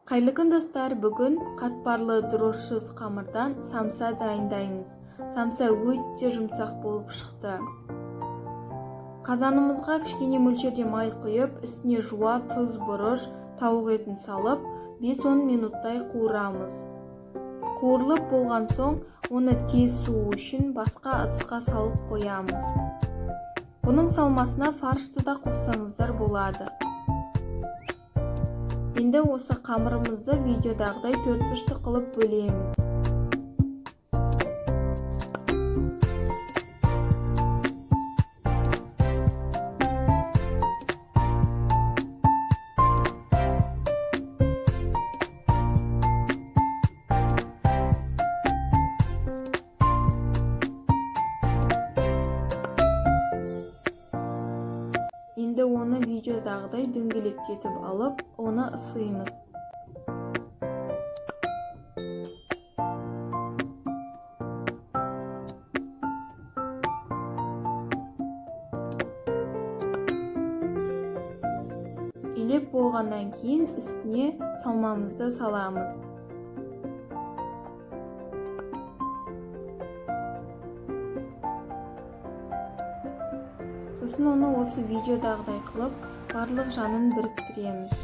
Қайырлы күн достар, бүгін қатпарлы дұрушсыз қамырдан самса дайындаймыз. Самса өте жұмсақ болып шықты. Қазанымызға кішкене мөлшерде май құйып, үстіне жуа, тұз, бұрыш, тауық етін салып, 5-10 минуттай қуырамыз. Қуырылып болған соң, оны тез суы үшін басқа ыдысқа салып қоямыз. Бұның салмасына фаршты да қоссаңыздар болады. Енді осы қамырымызды видеодағыдай 4-5 қылып бөлеміз. Енді оны видеодағыдай дөңгелектетіп алып, оны ысымыз. Илеп болғаннан кейін үстіне салмамызды саламыз. Сосын оны осы видеодағыдай қылып, барлық жанын біріктіреміз.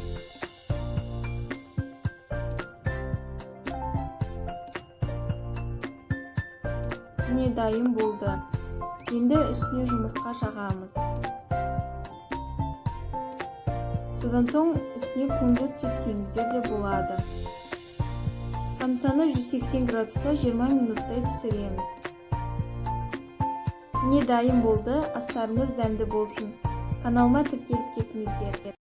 Міне дайын болды. Енді үстіне жұмыртқа жағамыз. Содан соң үстіне күңгірт сепсеңіздер де болады. Самсаны 180 градуста 20 минуттай пісіреміз. Міне дайын болды, астарыңыз дәмді болсын. Каналыма тіркеліп кетіңіздер.